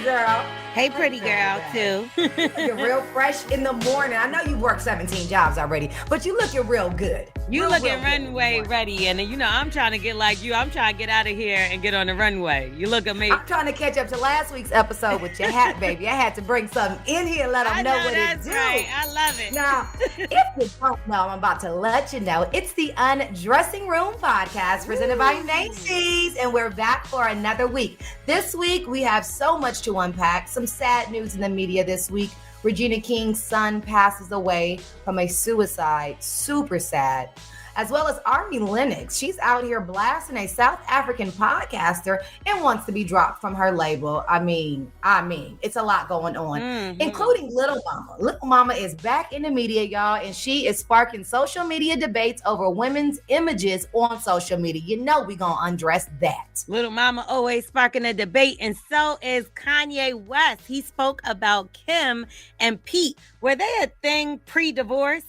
girl. Hey, pretty girl, too. You're real fresh in the morning. I know you work 17 jobs already, but you looking real good. You looking runway ready, and you know I'm trying to get like you. I'm trying to get out of here and get on the runway. You look amazing. I'm trying to catch up to last week's episode with your hat, baby. I had to bring something in here and let them know what it do. Right. I love it. Now, if you don't know, I'm about to let you know. It's the Undressing Room podcast presented by Macy's, and we're back for another week. This week, we have so much to unpack. Some sad news in the media this week. Regina King's son passes away from a suicide. Super sad. As well as Ari Lennox. She's out here blasting a South African podcaster and wants to be dropped from her label. I mean, it's a lot going on, including Little Mama. Little Mama is back in the media, y'all, and she is sparking social media debates over women's images on social media. You know we gonna undress that. Little Mama always sparking a debate, and so is Kanye West. He spoke about Kim and Pete. Were they a thing pre-divorce?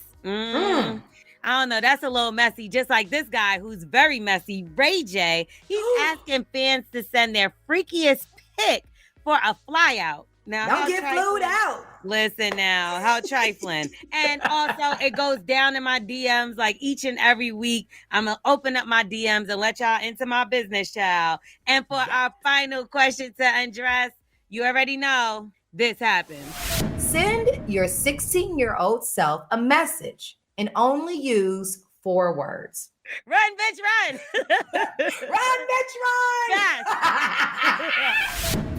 I don't know. That's a little messy. Just like this guy who's very messy, Ray J. He's asking fans to send their freakiest pic for a fly out. Now, don't get flued out. Listen now, how trifling. And also, it goes down in my DMs like each and every week. I'm going to open up my DMs and let y'all into my business, child. And for our final question to undress, you already know this happens. Send your 16-year-old self a message and only use 4 words. Run, bitch, run. Run, bitch, run. Yes.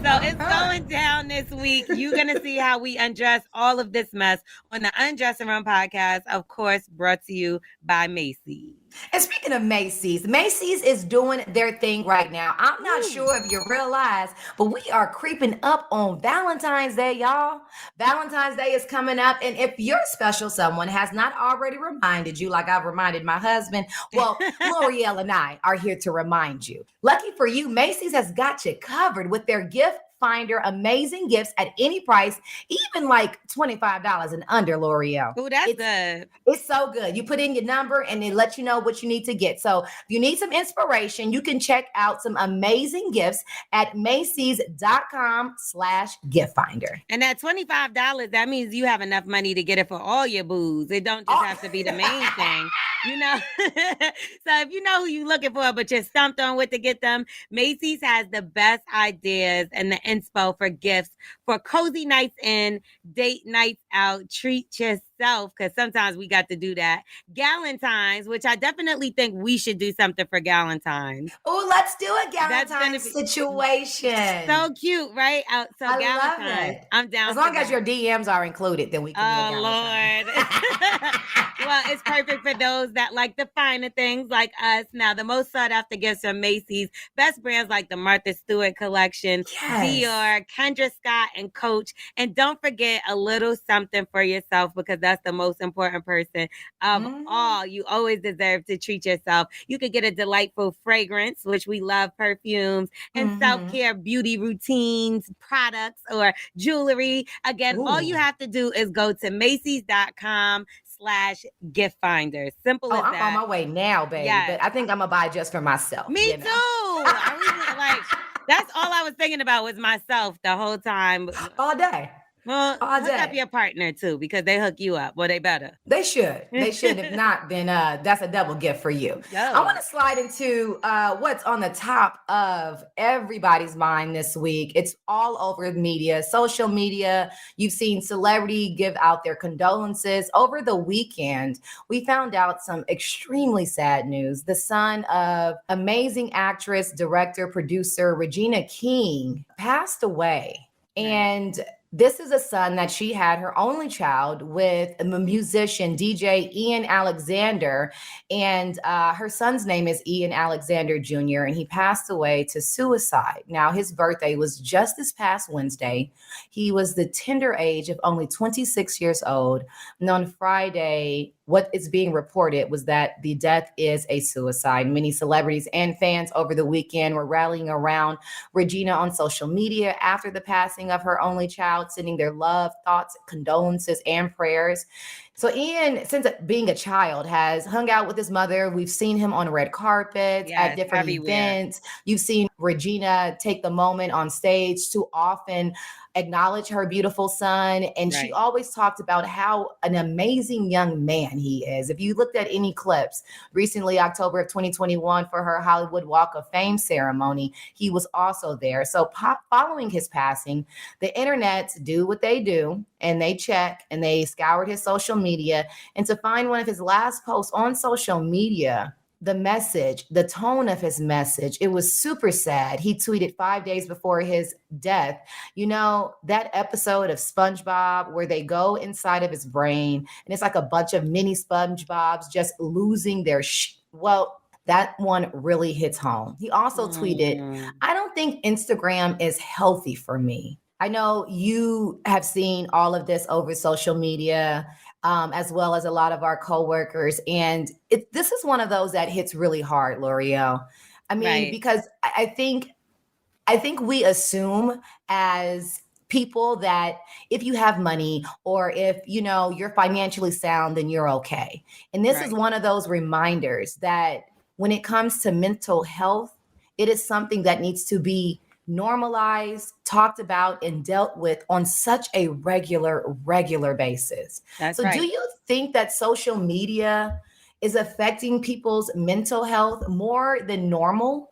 So it's going down this week. You're going to see how we undress all of this mess on the Undressing Room podcast, of course, brought to you by Macy's. And speaking of Macy's, Macy's is doing their thing right now. I'm not sure if you realize, but we are creeping up on Valentine's Day, y'all. Valentine's Day is coming up. And if your special someone has not already reminded you, like I've reminded my husband, well, L'Oreal and I are here to remind you. Lucky for you, Macy's has got you covered with their gift finder, amazing gifts at any price, even like $25 and under, L'Oreal. Oh, that's good. It's so good. You put in your number and it lets you know what you need to get. So if you need some inspiration, you can check out some amazing gifts at Macy's.com/gift finder. And that $25, that means you have enough money to get it for all your booze. It don't just have to be the main thing, you know? So if you know who you're looking for, but you're stumped on what to get them, Macy's has the best ideas and the inspo for gifts for cozy nights in, date nights out, treat yourself, because sometimes we got to do that. Galentine's, which I definitely think we should do something for Galentine's. Oh, let's do a Galentine's situation. So cute, right? So I Galentine's. love it. I'm down. As long as your DMs are included, then we can do a Galentine's. Lord. Well, it's perfect for those that like the finer things like us. Now, the most sought after gifts from Macy's, best brands like the Martha Stewart collection, Dior, Kendra Scott, and Coach. And don't forget a little something for yourself, because that's the most important person of all. You always deserve to treat yourself. You could get a delightful fragrance, which we love, perfumes, and self-care beauty routines, products, or jewelry. Again, all you have to do is go to Macy's.com/gift finder. Simple as that. I'm on my way now, baby. Yes. But I think I'm gonna buy just for myself. Me too. I was like, that's all I was thinking about was myself the whole time. All day. Well, all hook day. up your partner too, because they hook you up. Well, they better. They should. They should. If not, then that's a double gift for you. I want to slide into what's on the top of everybody's mind this week. It's all over media, social media. You've seen celebrity give out their condolences. Over the weekend, we found out some extremely sad news. The son of amazing actress, director, producer Regina King passed away. And this is a son that she had, her only child, with the musician DJ Ian Alexander. And her son's name is Ian Alexander Jr., and he passed away to suicide. Now, his birthday was just this past Wednesday. He was the tender age of only 26 years old. And on Friday, what is being reported was that the death is a suicide. Many celebrities and fans over the weekend were rallying around Regina on social media after the passing of her only child, sending their love, thoughts, condolences, and prayers. So Ian, since being a child, has hung out with his mother. We've seen him on red carpets at Yes, different everywhere. events. You've seen Regina take the moment on stage to often acknowledge her beautiful son. And she Right. always talked about how an amazing young man he is. If you looked at any clips recently, October of 2021, for her Hollywood Walk of Fame ceremony, he was also there. So following his passing, the internet do what they do, and they check and they scoured his social media. And to find one of his last posts on social media, the message, the tone of his message, it was super sad. He tweeted 5 days before his death, that episode of SpongeBob where they go inside of his brain and it's like a bunch of mini SpongeBobs just losing their well, that one really hits home. He also tweeted, I don't think Instagram is healthy for me. I know you have seen all of this over social media, as well as a lot of our coworkers. And this is one of those that hits really hard, L'Oreal. I mean, Right. because I think we assume as people that if you have money or if you're financially sound, then you're okay. And this is Right. one of those reminders that when it comes to mental health, it is something that needs to be normalized, talked about, and dealt with on such a regular basis. That's So do right. you think that social media is affecting people's mental health more than normal?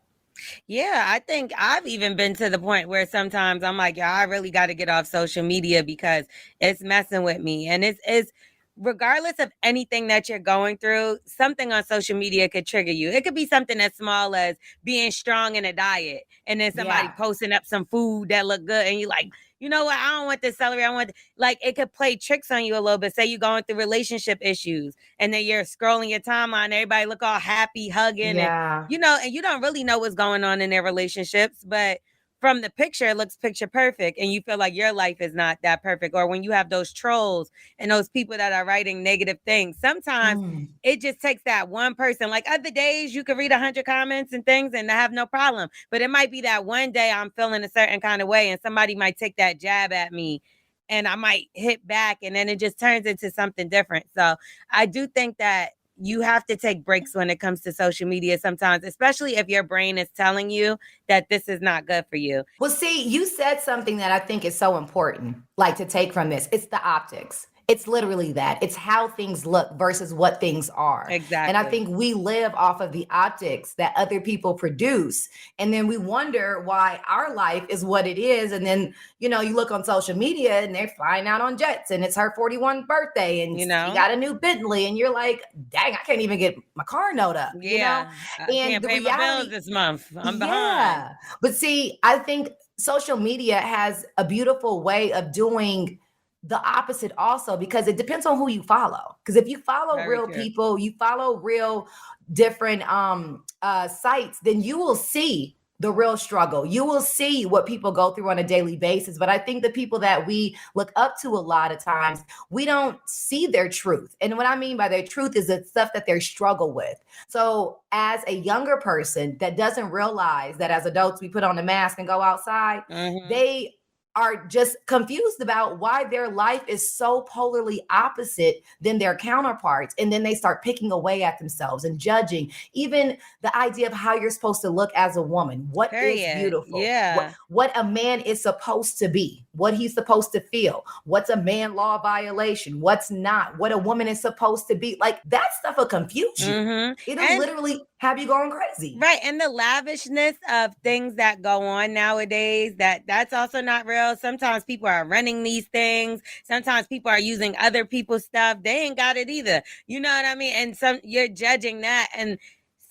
Yeah, I think I've even been to the point where sometimes I'm like, yeah, I really got to get off social media because it's messing with me. And it's regardless of anything that you're going through, something on social media could trigger you. It could be something as small as being strong in a diet and then somebody Yeah. posting up some food that look good and you like, you know what? I don't want this celery. I want like it could play tricks on you a little bit. Say you're going through relationship issues and then you're scrolling your timeline, everybody look all happy, hugging, and Yeah. and you don't really know what's going on in their relationships, but from the picture, it looks picture perfect, and you feel like your life is not that perfect. Or when you have those trolls and those people that are writing negative things, sometimes Mm. it just takes that one person. Like other days, you could read 100 comments and things and have no problem. But it might be that one day I'm feeling a certain kind of way, and somebody might take that jab at me, and I might hit back, and then it just turns into something different. So I do think that you have to take breaks when it comes to social media sometimes, especially if your brain is telling you that this is not good for you. Well, see, you said something that I think is so important, like to take from this. It's the optics. It's literally that. It's how things look versus what things are. And I Exactly. think we live off of the optics that other people produce. And then we wonder why our life is what it is. And then, you look on social media and they're flying out on jets and it's her 41st birthday and he got a new Bentley. And you're like, dang, I can't even get my car note up, Yeah. I And can't the pay my bills reality, this month. I'm behind. yeah. But see, I think social media has a beautiful way of doing the opposite also because it depends on who you follow. Because if you follow Very real true. people, you follow real different sites, then you will see the real struggle. You will see what people go through on a daily basis. But I think the people that we look up to a lot of times, we don't see their truth. And what I mean by their truth is the stuff that they struggle with. So as a younger person that doesn't realize that as adults, we put on a mask and go outside, they are just confused about why their life is so polarly opposite than their counterparts. And then they start picking away at themselves and judging even the idea of how you're supposed to look as a woman. What is beautiful? Yeah. What a man is supposed to be, what he's supposed to feel, what's a man law violation, what's not, what a woman is supposed to be. Like that stuff will confuse you. It'll literally have you going crazy. Right. And the lavishness of things that go on nowadays, that's also not real. Sometimes people are running these things. Sometimes people are using other people's stuff. They ain't got it either. You know what I mean? And you're judging that. And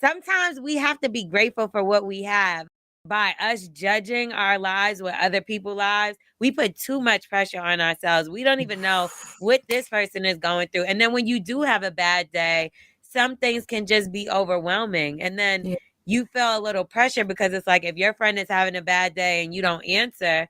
sometimes we have to be grateful for what we have. By us judging our lives with other people's lives, we put too much pressure on ourselves. We don't even know what this person is going through. And then when you do have a bad day, some things can just be overwhelming. And then you feel a little pressure because it's like if your friend is having a bad day and you don't answer,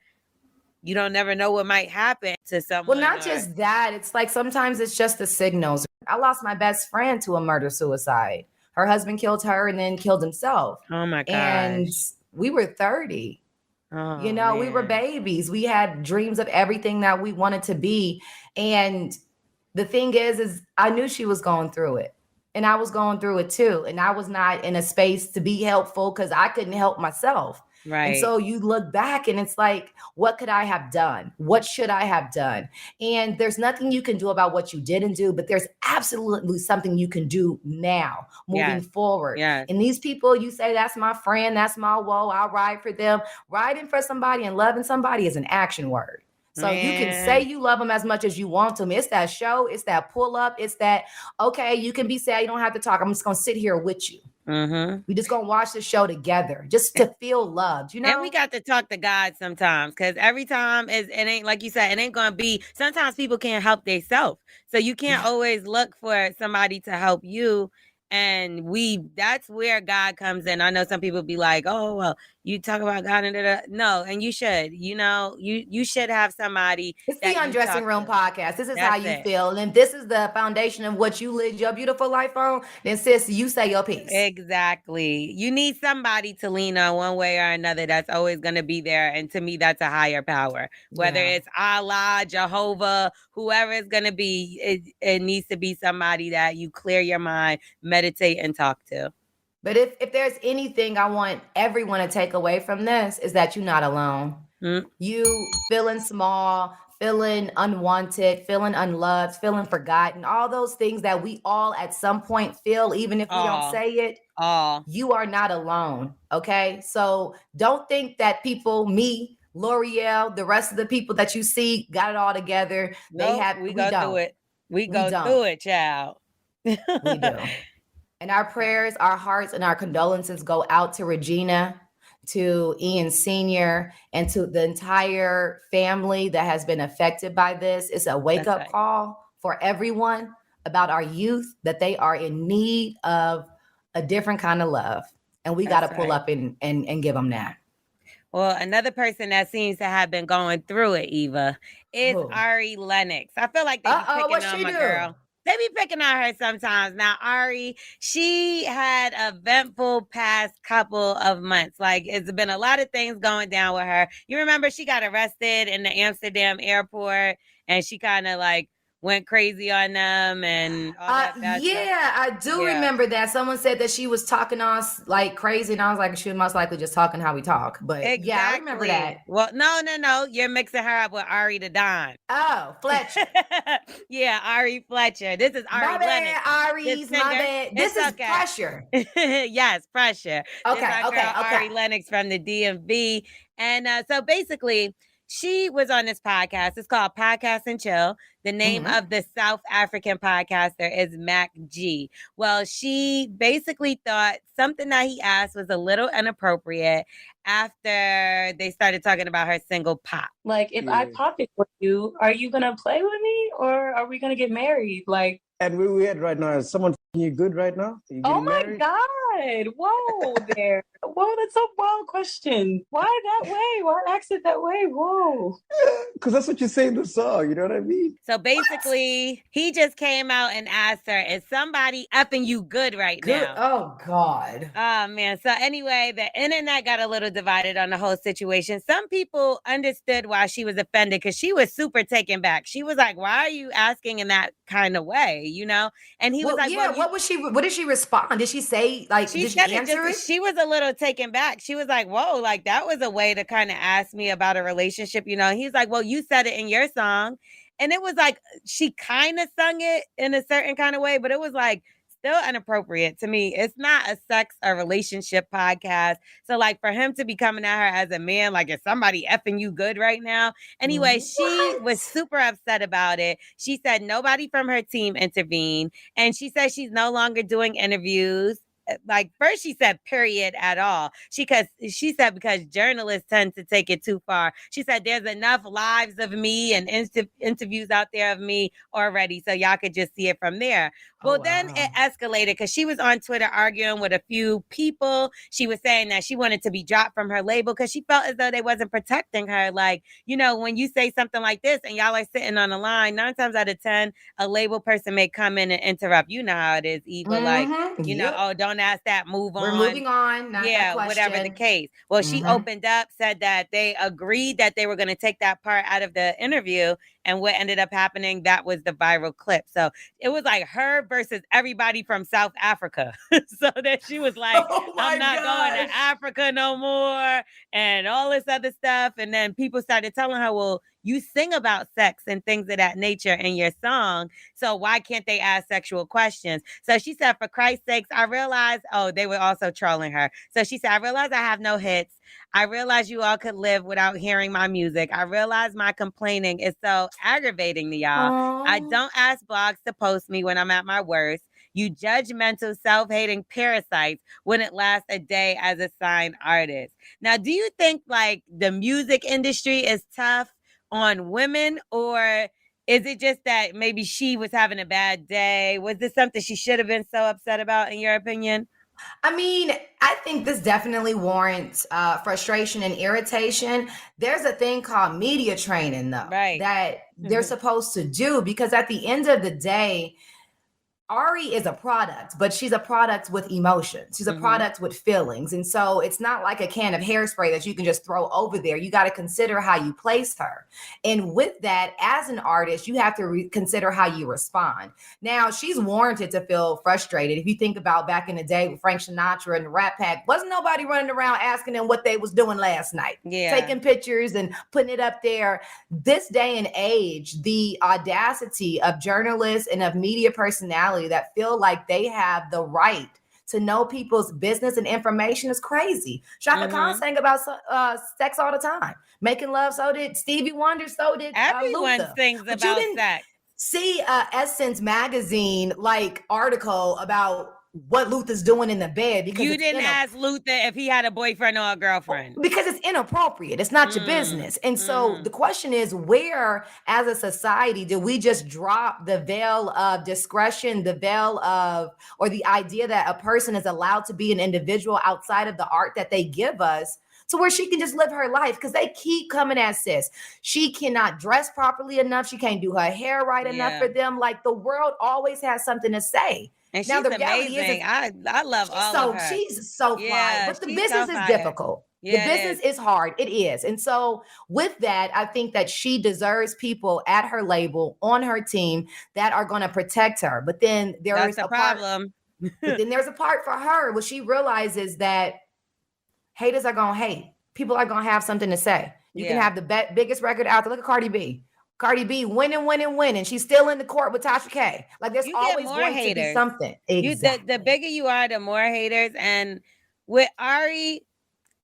you don't never know what might happen to someone. Well, not just that. It's like sometimes it's just the signals. I lost my best friend to a murder suicide. Her husband killed her and then killed himself. Oh my gosh. And we were 30. We were babies. We had dreams of everything that we wanted to be. And the thing is I knew she was going through it. And I was going through it too. And I was not in a space to be helpful because I couldn't help myself. Right. And so you look back and it's like, what could I have done? What should I have done? And there's nothing you can do about what you didn't do, but there's absolutely something you can do now moving forward. Yes. And these people, you say, that's my friend, that's my woe, I'll ride for them. Riding for somebody and loving somebody is an action word. So you can say you love them as much as you want to. It's that show. It's that pull up. It's that, okay, you can be sad. You don't have to talk. I'm just going to sit here with you. We just going to watch the show together just to feel loved, you know? And we got to talk to God sometimes because every time it ain't, like you said, it ain't going to be, sometimes people can't help themselves. So you can't always look for somebody to help you. And that's where God comes in. I know some people be like, oh, well, you talk about God and no, and you should, you should have somebody. It's the Undressing Room podcast. This is how you feel. And this is the foundation of what you live your beautiful life on. Then sis, you say your piece. Exactly. You need somebody to lean on one way or another that's always going to be there. And to me, that's a higher power. Whether it's Allah, Jehovah, whoever it's going to be, it needs to be somebody that you clear your mind, meditate, and talk to. But if there's anything I want everyone to take away from this is that you're not alone. You feeling small, feeling unwanted, feeling unloved, feeling forgotten, all those things that we all at some point feel, even if we don't say it, you are not alone. Okay. So don't think that people, me, L'Oreal, the rest of the people that you see got it all together. We go through it. We go through it, child. We do. And our prayers, our hearts, and our condolences go out to Regina, to Ian Sr., and to the entire family that has been affected by this. It's a wake-up call for everyone about our youth, that they are in need of a different kind of love. And we got to pull up and give them that. Well, another person that seems to have been going through it, Eva, is Ari Lennox. I feel like they be picking on my girl. They be picking on her sometimes. Now, Ari, she had a eventful past couple of months. Like, it's been a lot of things going down with her. You remember she got arrested in the Amsterdam airport and she kind of like went crazy on them and all that stuff. I do remember that. Someone said that she was talking to us like crazy, and I was like, she was most likely just talking how we talk. But yeah, I remember that. Well, no, you're mixing her up with Ari the Don. Oh, Fletcher. Yeah, Ari Fletcher. This is Ari Lennox. Ari's, my bad. This is Pressure. Yes, Pressure. Okay. Ari Lennox from the DMV. And so basically, she was on this podcast. It's called Podcast and Chill. The name of the South African podcaster is Mac G. Well, she basically thought something that he asked was a little inappropriate after they started talking about her single Pop. Like, if I pop it for you, are you going to play with me or are we going to get married? Like, and we're weird right now. Is someone you good right now? Oh my God. Whoa there. Whoa, that's a wild question. Why that way? Why ask it that way? Whoa. Because that's what you say in the song. You know what I mean? So basically, he just came out and asked her, is somebody effing you good now? Oh, God. Oh, man. So anyway, the internet got a little divided on the whole situation. Some people understood why she was offended because she was super taken back. She was like, why are you asking in that kind of way? You know? And he was like, what did she respond? Did she say, like, did she answer it? She was a little taken back. She was like, whoa, like that was a way to kind of ask me about a relationship, you know? And he's like, well, you said it in your song. And it was like, she kind of sung it in a certain kind of way, but it was like still inappropriate to me. It's not a sex or relationship podcast. So like for him to be coming at her as a man, like, is somebody effing you good right now? Anyway, she was super upset about it. She said nobody from her team intervened. And she said she's no longer doing interviews. Like first she said period at all. She said because journalists tend to take it too far. She said there's enough lives of me and interviews out there of me already, so y'all could just see it from there. Well, then it escalated because she was on Twitter arguing with a few people. She was saying that she wanted to be dropped from her label because she felt as though they wasn't protecting her. Like, you know, when you say something like this and y'all are sitting on the line, 9 times out of 10, a label person may come in and interrupt. You know how it is, Eva. Like, you know, oh, don't ask that, move on. We're moving on, not that question. Whatever the case. Well, she opened up, said that they agreed that they were going to take that part out of the interview. And what ended up happening, that was the viral clip. So it was like her versus everybody from South Africa. So that she was like, I'm not going to Africa no more and all this other stuff. And then people started telling her, well, you sing about sex and things of that nature in your song. So why can't they ask sexual questions? So she said, for Christ's sakes, I realized, they were also trolling her. So she said, I realized I have no hits. I realized you all could live without hearing my music. I realized my complaining is so aggravating to y'all. Aww. I don't ask blogs to post me when I'm at my worst. You judgmental, self-hating parasites wouldn't last a day as a signed artist. Now, do you think like the music industry is tough on women, or is it just that maybe she was having a bad day? Was this something she should have been so upset about, in your opinion? I mean, I think this definitely warrants frustration and irritation. There's a thing called media training, though, that they're supposed to do, because at the end of the day, Ari is a product, but she's a product with emotion. She's a product with feelings. And so it's not like a can of hairspray that you can just throw over there. You got to consider how you place her. And with that, as an artist, you have to consider how you respond. Now, she's warranted to feel frustrated. If you think about back in the day with Frank Sinatra and the Rat Pack, wasn't nobody running around asking them what they was doing last night, taking pictures and putting it up there. This day and age, the audacity of journalists and of media personalities that feel like they have the right to know people's business and information is crazy. Shaka Khan sang about sex all the time. Making love, so did Stevie Wonder, so did everyone Luther. sings But about you didn't sex. See Essence magazine article about what Luther's doing in the bed, because you didn't ask Luther if he had a boyfriend or a girlfriend, because it's inappropriate. It's not your business. And so the question is, where as a society do we just drop the veil of discretion, the veil of, or the idea that a person is allowed to be an individual outside of the art that they give us, to where she can just live her life? Because they keep coming at sis. She cannot dress properly enough. She can't do her hair right enough for them. Like, the world always has something to say. And now, she's amazing. I love all of her. She's so fly, but the business is difficult. Yeah, the business is hard. It is. And so with that, I think that she deserves people at her label, on her team, that are going to protect her. But then there's a problem. But then there's a part for her where she realizes that haters are going to hate. People are going to have something to say. You can have the biggest record out there. Look at Cardi B. Cardi B winning. She's still in the court with Tasha K. Like, there's always going to be something. Exactly. The bigger you are, the more haters. And with Ari,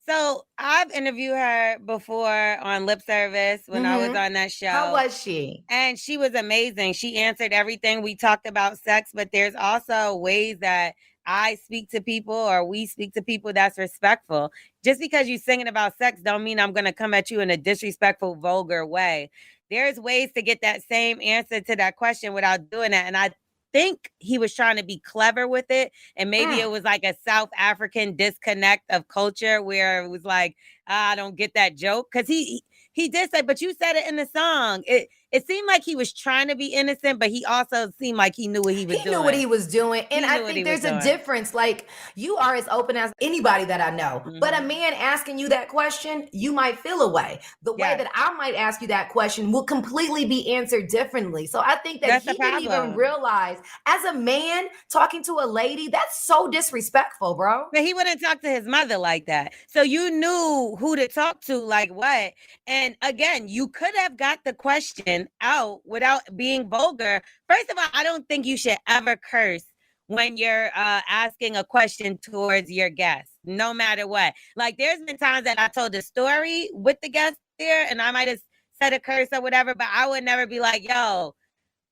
so I've interviewed her before on Lip Service when I was on that show. How was she? And she was amazing. She answered everything. We talked about sex, but there's also ways that I speak to people, or we speak to people, that's respectful. Just because you're singing about sex don't mean I'm going to come at you in a disrespectful, vulgar way. There's ways to get that same answer to that question without doing that. And I think he was trying to be clever with it. And maybe it was like a South African disconnect of culture where it was like, I don't get that joke. Because he did say, but you said it in the song. It seemed like he was trying to be innocent, but he also seemed like he knew what he was doing. He knew what he was doing. And I think there's a difference. Like, you are as open as anybody that I know. But a man asking you that question, you might feel a way. The way that I might ask you that question will completely be answered differently. So I think that he didn't even realize, as a man talking to a lady, that's so disrespectful, bro. But he wouldn't talk to his mother like that. So you knew who to talk to, like what. And again, you could have got the question out without being vulgar. First of all, I don't think you should ever curse when you're asking a question towards your guest, no matter what. Like, there's been times that I told a story with the guest there, and I might have said a curse or whatever, but I would never be like, yo,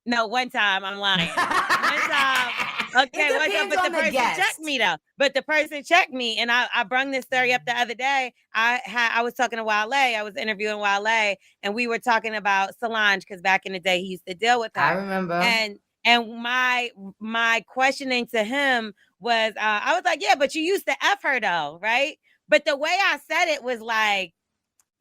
no, one time, I'm lying. One time, okay, one time, but the person checked me though. But the person checked me, and I brung this story up the other day. I was talking to Wale. I was interviewing Wale, and we were talking about Solange, because back in the day he used to deal with her. I remember. And my questioning to him was, I was like, yeah, but you used to F her though, right? But the way I said it was like,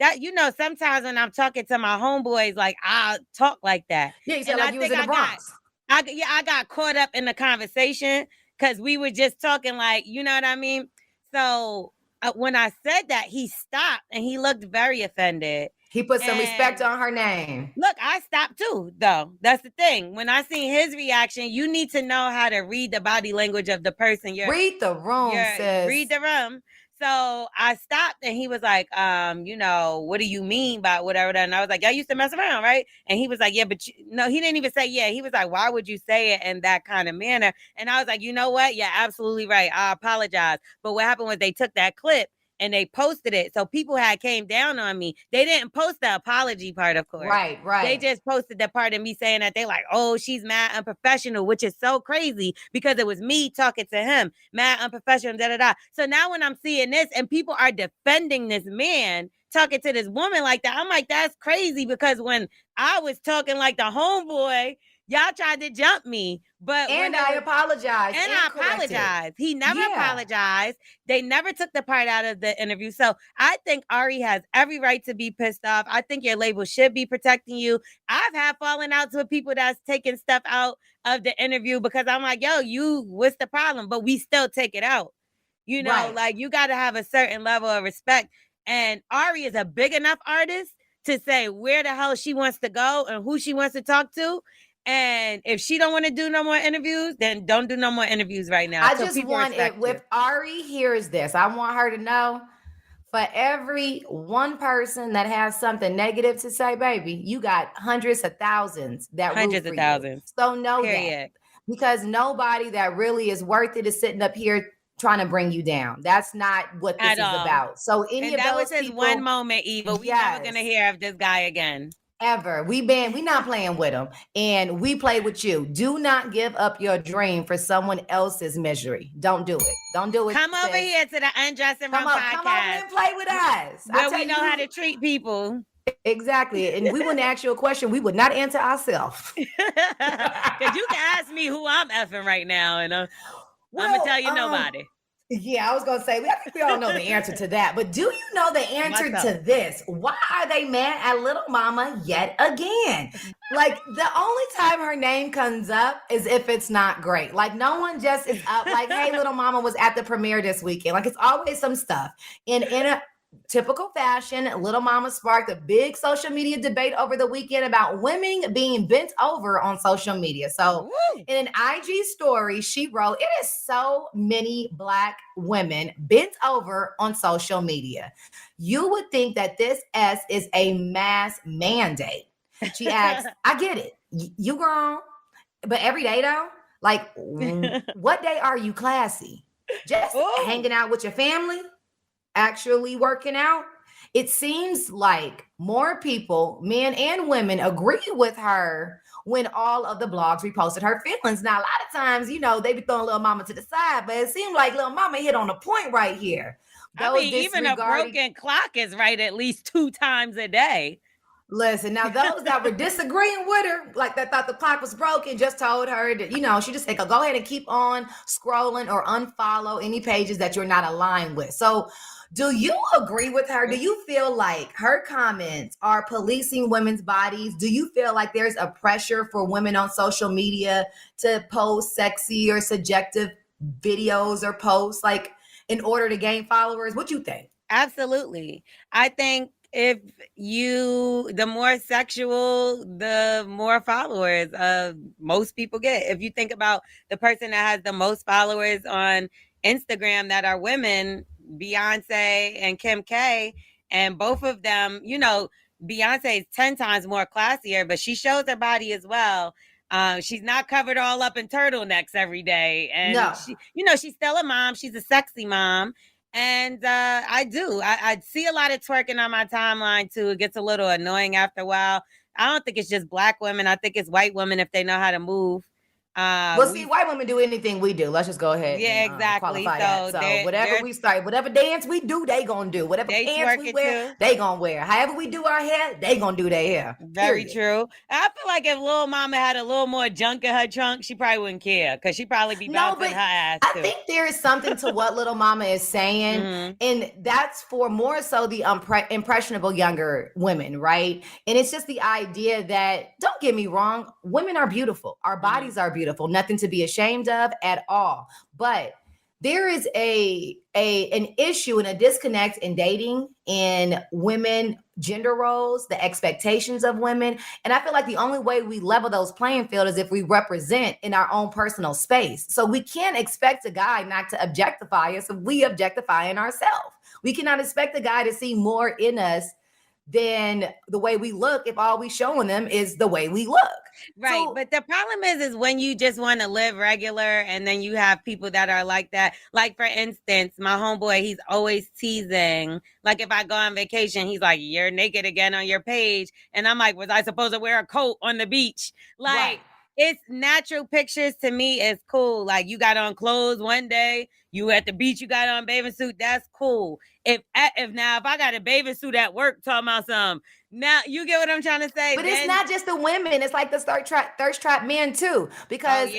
that, sometimes when I'm talking to my homeboys, like I'll talk like that. Yeah, you said like you was in the Bronx. I got caught up in the conversation because we were just talking like, you know what I mean? So when I said that, he stopped and he looked very offended. He put some respect on her name. Look, I stopped too, though. That's the thing. When I seen his reaction, you need to know how to read the body language of the person. Read the room, sis. Read the room. So I stopped and he was like, what do you mean by whatever? And I was like, I used to mess around, right? And he was like, yeah, but no, he didn't even say yeah. He was like, why would you say it in that kind of manner? And I was like, you know what? Yeah, absolutely right. I apologize. But what happened was they took that clip and they posted it. So people had came down on me. They didn't post the apology part, of course. Right. They just posted the part of me saying that they like, oh, she's mad unprofessional, which is so crazy because it was me talking to him, mad unprofessional, da-da-da. So now when I'm seeing this and people are defending this man talking to this woman like that, I'm like, that's crazy because when I was talking like the homeboy, y'all tried to jump me. But I apologized. And I apologized. He never apologized. They never took the part out of the interview. So I think Ari has every right to be pissed off. I think your label should be protecting you. I've had falling outs with people that's taking stuff out of the interview because I'm like, yo, what's the problem? But we still take it out. Like you got to have a certain level of respect. And Ari is a big enough artist to say where the hell she wants to go and who she wants to talk to. And if she don't want to do no more interviews, then don't do no more interviews right now. I just want it, if Ari hears this, I want her to know for every one person that has something negative to say, baby, you got hundreds of thousands that hundreds of thousands. So know that. Because nobody that really is worth it is sitting up here trying to bring you down. That's not what this is about. So that was his one moment, Eva. We're never gonna hear of this guy again. Ever. We not playing with him, and we play with you. Do not give up your dream for someone else's misery. Don't do it. Don't do it. Come over here to the Undressing Room podcast. Come over and play with us. Where we know how to treat people. Exactly. And we wouldn't ask you a question we would not answer ourselves. Because you can ask me who I'm effing right now, and I'm gonna tell you nobody. Yeah, I was going to say, I think we all know the answer to that. But do you know the answer to this? Why are they mad at Little Mama yet again? Like, the only time her name comes up is if it's not great. Like, no one just is up like, hey, Little Mama was at the premiere this weekend. Like, it's always some stuff. And in a typical fashion, Little Mama sparked a big social media debate over the weekend about women being bent over on social media. So in an IG story, she wrote, "It is so many Black women bent over on social media. You would think that this is a mass mandate." She asks, I get it. You grown, but every day though, like what day are you classy? Just hanging out with your family? Actually working out? It seems like more people, men and women, agree with her when all of the blogs reposted her feelings. Now, a lot of times, they be throwing Little Mama to the side, but it seemed like Little Mama hit on a point right here. Even a broken clock is right at least 2 times a day. Listen, now those that were disagreeing with her, like that thought the clock was broken, just told her that, she just said, go ahead and keep on scrolling or unfollow any pages that you're not aligned with. So do you agree with her? Do you feel like her comments are policing women's bodies? Do you feel like there's a pressure for women on social media to post sexy or subjective videos or posts, like in order to gain followers? What do you think? Absolutely. I think the more sexual, the more followers most people get. If you think about the person that has the most followers on Instagram that are women, Beyonce and Kim K, and both of them, Beyonce is 10 times more classier, but she shows her body as well. She's not covered all up in turtlenecks every day. And she's still a mom. She's a sexy mom. And I see a lot of twerking on my timeline too. It gets a little annoying after a while. I don't think it's just Black women. I think it's white women if they know how to move. Well, see, white women do anything we do. Let's just go ahead and exactly. qualify that. So whatever we start, whatever dance we do, they gonna do. Whatever pants we wear, they gonna wear. However we do our hair, they gonna do their hair. Very true. I feel like if Lil Mama had a little more junk in her trunk, she probably wouldn't care because she probably be bouncing her ass too. I think there is something to what Little Mama is saying, and that's for more so the impressionable younger women, right? And it's just the idea that, don't get me wrong, women are beautiful. Our bodies are beautiful. Nothing to be ashamed of at all. But there is an issue and a disconnect in dating, in women gender roles, the expectations of women. And I feel like the only way we level those playing field is if we represent in our own personal space. So we can't expect a guy not to objectify us if we objectify in ourselves. We cannot expect a guy to see more in us than the way we look if all we showing them is the way we look. Right. So, but the problem is when you just want to live regular and then you have people that are like that. Like, for instance, my homeboy, he's always teasing. Like, if I go on vacation, he's like, you're naked again on your page. And I'm like, was I supposed to wear a coat on the beach? Like, it's natural pictures to me is cool. Like, you got on clothes one day, you at the beach, you got on a bathing suit. That's cool. If I got a bathing suit at work talking about something, now you get what I'm trying to say. But then, it's not just the women. It's like the thirst trap men too. Because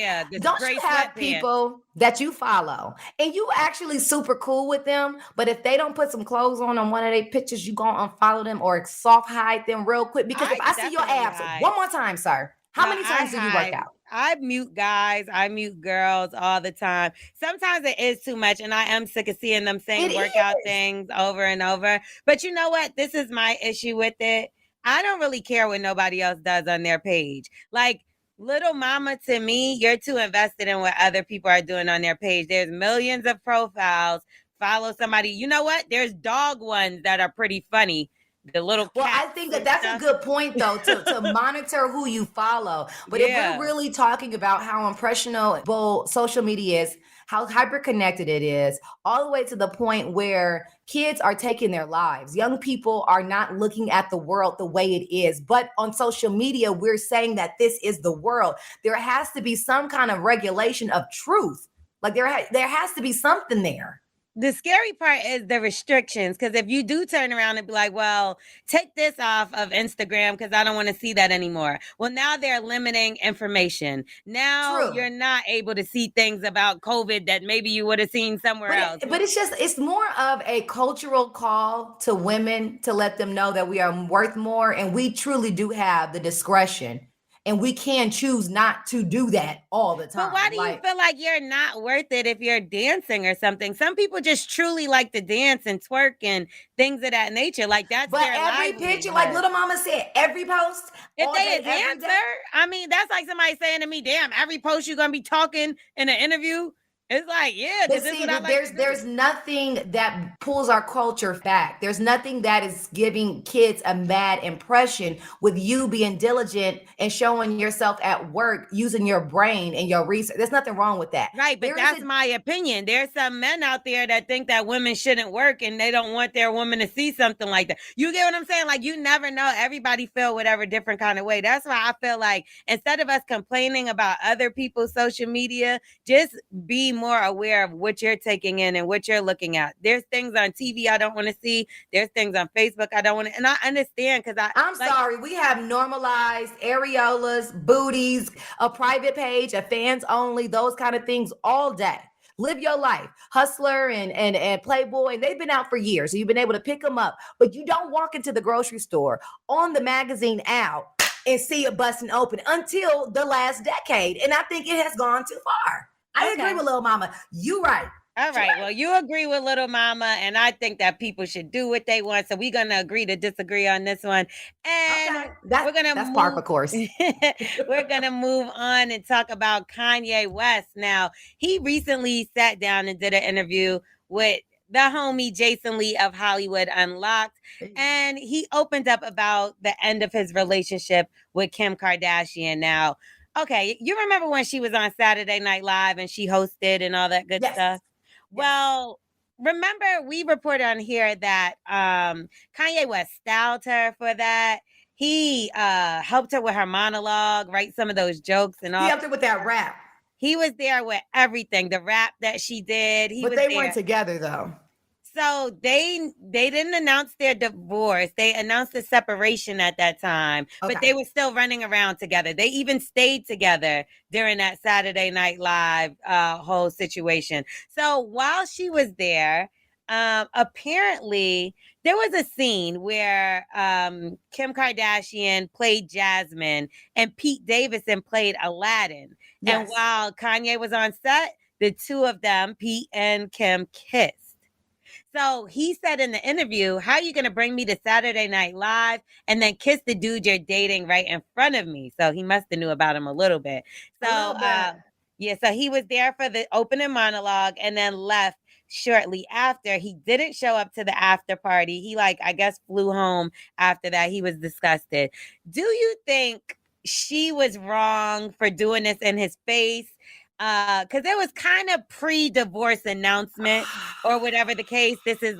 don't you have people that you follow and you actually super cool with them, but if they don't put some clothes on one of their pictures, you gonna unfollow them or soft hide them real quick? Because if I see your abs one more time, sir, how many times do you work out? I mute guys, I mute girls all the time. Sometimes it is too much, and I am sick of seeing them saying workout things over and over. But you know what? This is my issue with it. I don't really care what nobody else does on their page. Like, Little Mama, to me, you're too invested in what other people are doing on their page. There's millions of profiles. Follow somebody. You know what? There's dog ones that are pretty funny. The little I think that's a good point, though, to monitor who you follow. But if we're really talking about how impressionable social media is, how hyper-connected it is, all the way to the point where kids are taking their lives. Young people are not looking at the world the way it is. But on social media, we're saying that this is the world. There has to be some kind of regulation of truth. Like there has to be something there. The scary part is the restrictions, because if you do turn around and be like, well, take this off of Instagram because I don't want to see that anymore. Well, now they're limiting information. Now you're not able to see things about COVID that maybe you would have seen somewhere else. But it's more of a cultural call to women to let them know that we are worth more, and we truly do have the discretion. And we can choose not to do that all the time. But why do you feel like you're not worth it if you're dancing or something? Some people just truly like to dance and twerk and things of that nature. Like, that's their every picture, like Little Mama said, every post. If they a dancer, I mean, that's like somebody saying to me, damn, every post you're going to be talking in an interview. It's like, this is what I like. There's nothing that pulls our culture back. There's nothing that is giving kids a bad impression with you being diligent and showing yourself at work, using your brain and your research. There's nothing wrong with that. Right, but that's my opinion. There's some men out there that think that women shouldn't work and they don't want their woman to see something like that. You get what I'm saying? Like, you never know. Everybody feel whatever different kind of way. That's why I feel like instead of us complaining about other people's social media, just be more aware of what you're taking in and what you're looking at. There's things on TV I don't want to see. There's things on Facebook I don't want to, and I understand because I'm sorry, we have normalized areolas, booties, a private page, a fans only, those kind of things all day. Live your life. Hustler and Playboy, and they've been out for years, so you've been able to pick them up, but you don't walk into the grocery store on the magazine out and see it busting open until the last decade, and I think it has gone too far. I agree with Little Mama. You right. All right. Well, you agree with Little Mama, and I think that people should do what they want. So we're going to agree to disagree on this one. And we're going to that's par for course. We're going to move on and talk about Kanye West. Now, he recently sat down and did an interview with the homie Jason Lee of Hollywood Unlocked. And he opened up about the end of his relationship with Kim Kardashian. Now, okay, you remember when she was on Saturday Night Live and she hosted and all that good stuff? Well, remember we reported on here that Kanye West styled her for that. He helped her with her monologue, write some of those jokes and all. He helped her with that rap. He was there with everything, the rap that she did. But they weren't together though. So they didn't announce their divorce. They announced the separation at that time, but they were still running around together. They even stayed together during that Saturday Night Live whole situation. So while she was there, apparently there was a scene where Kim Kardashian played Jasmine and Pete Davidson played Aladdin. Yes. And while Kanye was on set, the two of them, Pete and Kim, kissed. So he said in the interview, how are you going to bring me to Saturday Night Live and then kiss the dude you're dating right in front of me? So he must have knew about him a little bit. So, so he was there for the opening monologue and then left shortly after. He didn't show up to the after party. He I guess flew home after that. He was disgusted. Do you think she was wrong for doing this in his face? Because there was kind of pre-divorce announcement or whatever the case. This is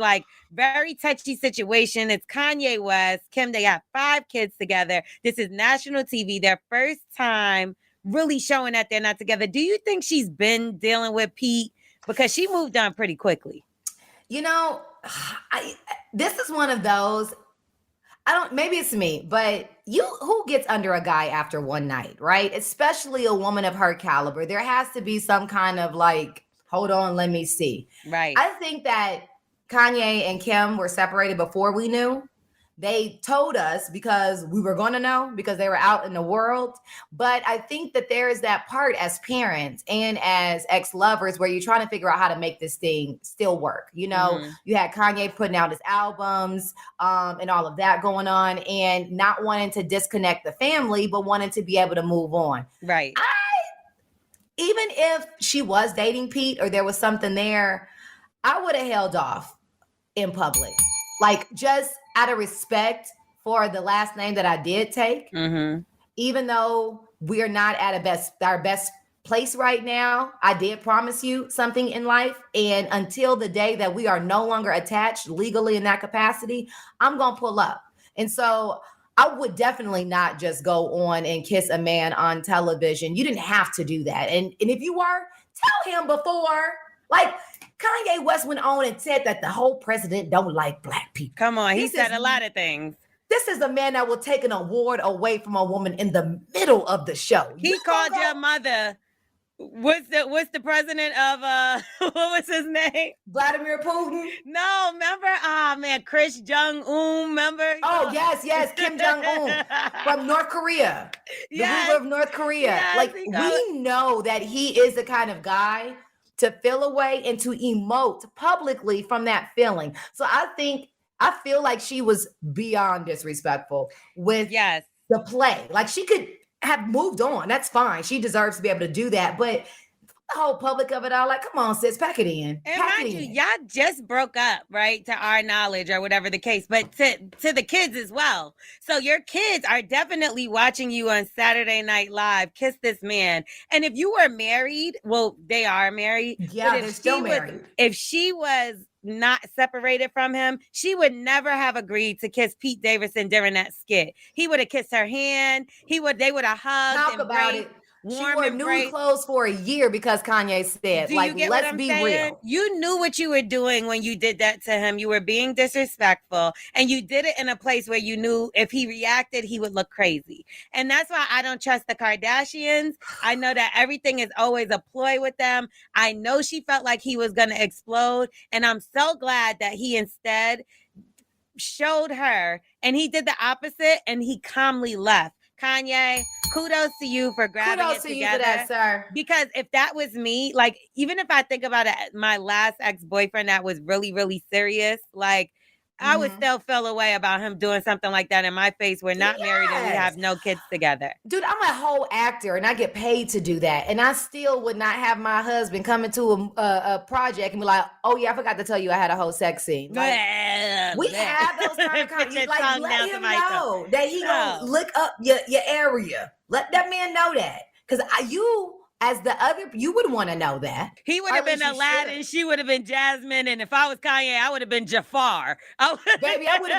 very touchy situation. It's Kanye West, Kim. They got 5 kids together. This is national TV. Their first time really showing that they're not together. Do you think she's been dealing with Pete? Because she moved on pretty quickly. You know, this is one of those. Maybe it's me, but who gets under a guy after one night, right? Especially a woman of her caliber. There has to be some kind of hold on, let me see. Right. I think that Kanye and Kim were separated before we knew. They told us because we were going to know because they were out in the world. But I think that there is that part as parents and as ex-lovers where you're trying to figure out how to make this thing still work. You know, you had Kanye putting out his albums and all of that going on and not wanting to disconnect the family, but wanting to be able to move on. Right. Even if she was dating Pete or there was something there, I would have held off in public. Just out of respect for the last name that I did take, even though we're not at our best place right now, I did promise you something in life. And until the day that we are no longer attached legally in that capacity, I'm going to pull up. And so I would definitely not just go on and kiss a man on television. You didn't have to do that. And if you were, tell him before. Kanye West went on and said that the whole president don't like Black people. Come on, he said a lot of things. This is a man that will take an award away from a woman in the middle of the show. He called your mother. What's the president of what was his name? Vladimir Putin? No, remember? Chris Jong-un, remember? Oh, yes, Kim Jong-un from North Korea. The ruler of North Korea. Yes, we know that he is the kind of guy to feel away and to emote publicly from that feeling. So I feel like she was beyond disrespectful with the play. She could have moved on. That's fine. She deserves to be able to do that. But the whole public of it all, come on, sis, pack it in. And mind you, y'all just broke up, right? To our knowledge or whatever the case, but to the kids as well. So your kids are definitely watching you on Saturday Night Live, kiss this man. And if you were married, well, they are married. Yeah, they're still married. If she was not separated from him, she would never have agreed to kiss Pete Davidson during that skit. He would have kissed her hand. They would have hugged. Talk about it. She wore new clothes for a year because Kanye said, let's be real. You knew what you were doing when you did that to him. You were being disrespectful and you did it in a place where you knew if he reacted, he would look crazy. And that's why I don't trust the Kardashians. I know that everything is always a ploy with them. I know she felt like he was going to explode. And I'm so glad that he instead showed her and he did the opposite and he calmly left. Kanye, kudos to you for grabbing it together. Kudos to you for that, sir. Because if that was me, even if I think about it, my last ex-boyfriend that was really, really serious, I would still feel a way about him doing something like that in my face. We're not married and we have no kids together. Dude, I'm a whole actor and I get paid to do that. And I still would not have my husband come into a project and be like, oh yeah, I forgot to tell you I had a whole sex scene. We have those kind of conversations. Let him know that he gonna look up your area. Let that man know that. Because you as the other, you would want to know that. He would have been Aladdin. She would have been Jasmine. And if I was Kanye, I would have been Jafar. Baby, I would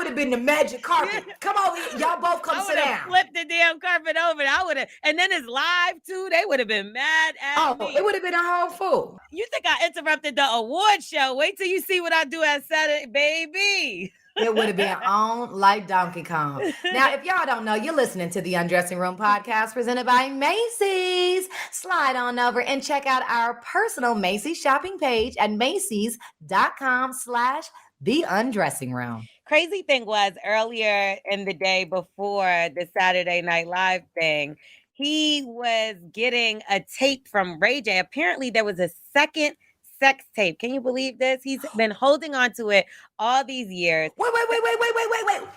have been the magic carpet. Come over here. Y'all both come sit down. Flip the damn carpet over. And then it's live too. They would have been mad at me. It would have been a whole fool. You think I interrupted the award show? Wait till you see what I do at Saturday, baby. It would have been on like Donkey Kong. Now, if y'all don't know, you're listening to the Undressing Room podcast presented by Macy's. Slide on over and check out our personal Macy's shopping page at Macy's.com/The Undressing Room. Crazy thing was earlier in the day before the Saturday Night Live thing, he was getting a tape from Ray J. Apparently, there was a second sex tape. Can you believe this? He's been holding on to it all these years. Wait.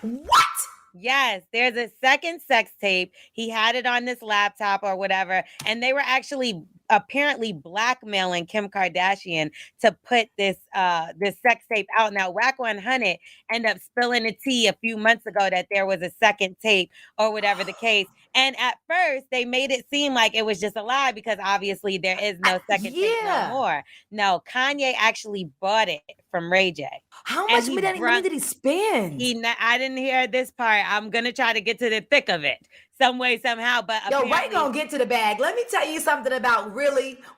What? Yes, there's a second sex tape. He had it on this laptop or whatever, and they were actually apparently blackmailing Kim Kardashian to put this sex tape out. Now, Whack 100 ended up spilling the tea a few months ago that there was a second tape or whatever the case. And at first, they made it seem like it was just a lie because obviously there is no second tape no more. No, Kanye actually bought it from Ray J. How much money did he spend? I didn't hear this part. I'm going to try to get to the thick of it some way, somehow. But Ray gonna get to the bag. Let me tell you something about Ray.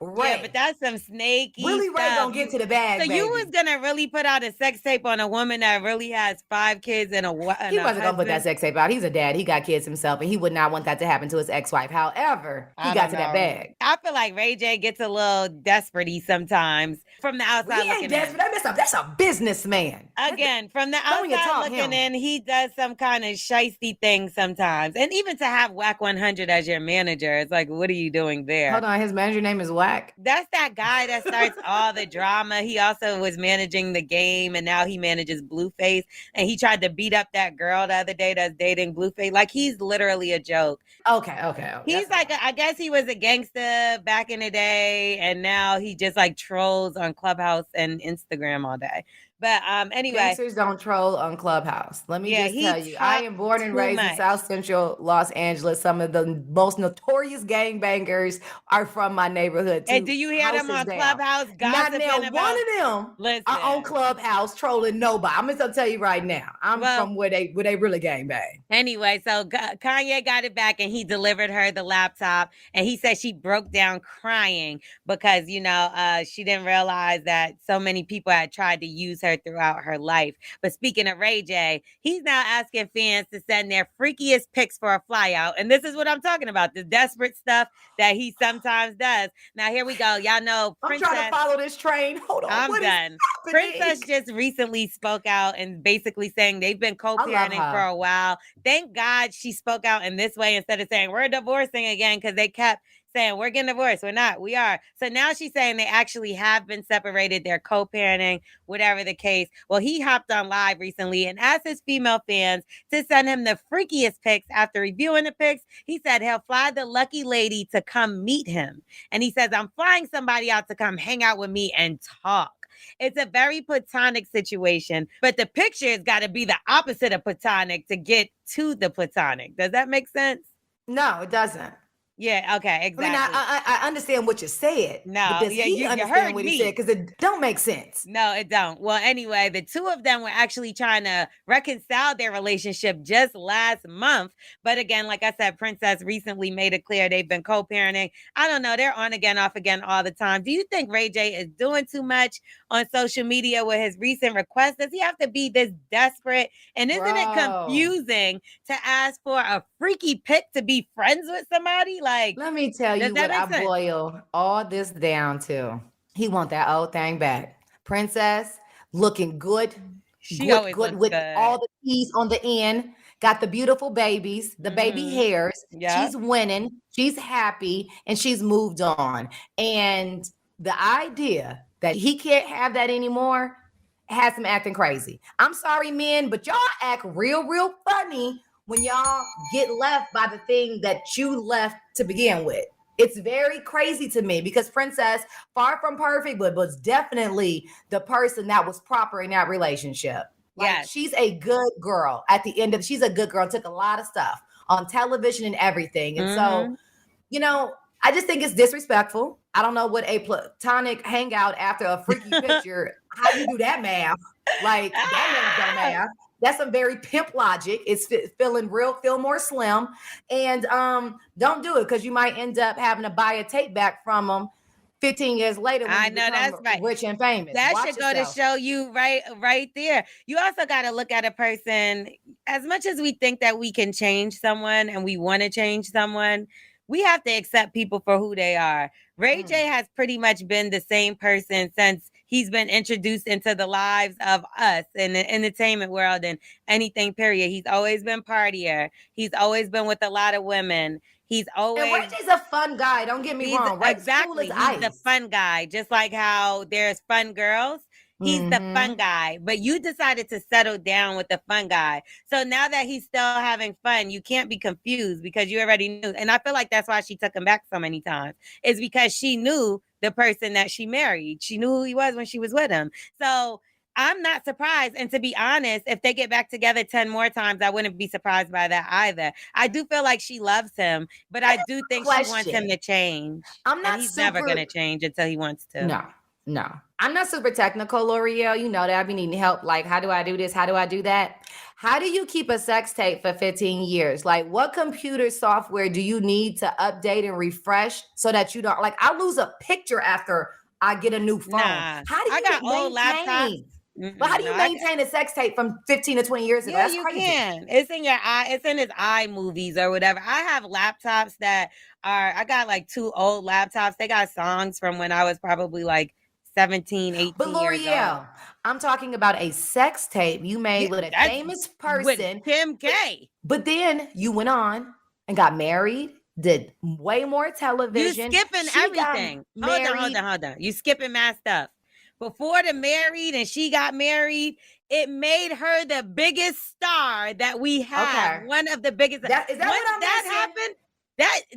Yeah, but that's some snaky Ray stuff. gonna get to the bag, So baby. you was going to really put out a sex tape on a woman that really has 5 kids and he wasn't going to put that sex tape out. He's a dad. He got kids himself, and he would not want that to happen to his ex-wife. However, he got to that bag. I feel like Ray J gets a little desperate-y sometimes from the outside looking in. That's a businessman. Again, from the outside looking in, he does some kind of shiesty thing sometimes. And even to have Whack 100 as your manager, it's like, what are you doing there? Hold on, his manager name is Whack? That's that guy that starts all the drama. He also was managing The Game, and now he manages Blueface. And he tried to beat up that girl the other day that's dating Blueface. Like, he's literally a joke. Okay. He's like, I guess he was a gangster back in the day, and now he just like trolls on Clubhouse and Instagram all day. But anyway. Gangsters don't troll on Clubhouse. Let me just tell you, I am born and raised in South Central Los Angeles. Some of the most notorious gangbangers are from my neighborhood, too. And do you hear them on Clubhouse gossiping about? One of them are on Clubhouse trolling nobody. I'm going to tell you right now. I'm from where they really gangbang. Anyway, so Kanye got it back, and he delivered her the laptop. And he said she broke down crying because, she didn't realize that so many people had tried to use her throughout her life. But speaking of Ray J, he's now asking fans to send their freakiest pics for a flyout. And this is what I'm talking about, the desperate stuff that he sometimes does. Now, here we go. Y'all know Princess. I'm trying to follow this train. Hold on. I'm done. Princess just recently spoke out and basically saying they've been co-parenting for a while. Thank God she spoke out in this way instead of saying we're divorcing again, because they kept saying we're getting divorced. We're not. We are. So now she's saying they actually have been separated. They're co-parenting, whatever the case. Well, he hopped on live recently and asked his female fans to send him the freakiest pics. After reviewing the pics, he said he'll fly the lucky lady to come meet him. And he says, I'm flying somebody out to come hang out with me and talk. It's a very platonic situation, but the picture has got to be the opposite of platonic to get to the platonic. Does that make sense? No, it doesn't. Yeah, okay, exactly. I mean, I understand what you said. No, but you understand what he said, because it don't make sense. No, it don't. Well, anyway, the two of them were actually trying to reconcile their relationship just last month. But again, like I said, Princess recently made it clear they've been co-parenting. I don't know. They're on again, off again all the time. Do you think Ray J is doing too much on social media with his recent request? Does he have to be this desperate? And isn't it confusing to ask for a freaky pic to be friends with somebody? Like, let me tell you what I boil all this down to. He want that old thing back. Princess looking good. She always looks with good. All the T's on the end. Got the beautiful babies, the baby hairs. Yeah. She's winning. She's happy, and she's moved on. And the idea that he can't have that anymore has him acting crazy. I'm sorry, men, but y'all act real funny when y'all get left by the thing that you left to begin with. It's very crazy to me because Princess, far from perfect, but was definitely the person that was proper in that relationship. Like, she's a good girl. At the end of, she's a good girl. Took a lot of stuff on television and everything. And so, I just think it's disrespectful. I don't know what a platonic hangout after a freaky picture, how you do that math. Like, that math don't math. That's some very pimp logic. It's feel more slim. And don't do it, because you might end up having to buy a tape back from them 15 years later when I you know, become that's right. rich and famous. That Watch should go yourself. to show you right there. You also got to look at a person. As much as we think that we can change someone and we want to change someone, we have to accept people for who they are. Ray J has pretty much been the same person since he's been introduced into the lives of us in the entertainment world and anything, period. He's always been partier. He's always been with a lot of women. He's always. And Ray J's a fun guy. Don't get me wrong. Ray's exactly. cool as He's the fun guy. Just like how there's fun girls. He's the fun guy. But you decided to settle down with the fun guy. So now that he's still having fun, you can't be confused because you already knew. And I feel like that's why she took him back so many times. It's because she knew the person that she married. She knew who he was when she was with him. So I'm not surprised. And to be honest, if they get back together 10 more times, I wouldn't be surprised by that either. I do feel like she loves him, but I do think she wants him to change. He's never going to change until he wants to. No. I'm not super technical, L'Oreal. You know that I've been needing help. Like, how do I do this? How do I do that? How do you keep a sex tape for 15 years? Like, what computer software do you need to update and refresh so that you don't, like, I lose a picture after I get a new phone. How do you got old laptops. But how do you maintain a sex tape from 15 to 20 years ago? That's crazy. Can. It's in your eye. It's in his iMovies or whatever. I have laptops that I got like 2 old laptops. They got songs from when I was probably like 17, 18 but L'Oreal, years old. I'm talking about a sex tape you made with a famous person. With Kim K. But then you went on and got married, did way more television. You skipping everything. Hold on. You skipping mad stuff. Before the married and she got married, it made her the biggest star that we have. Okay. One of the biggest. Is that what I'm missing? Happened,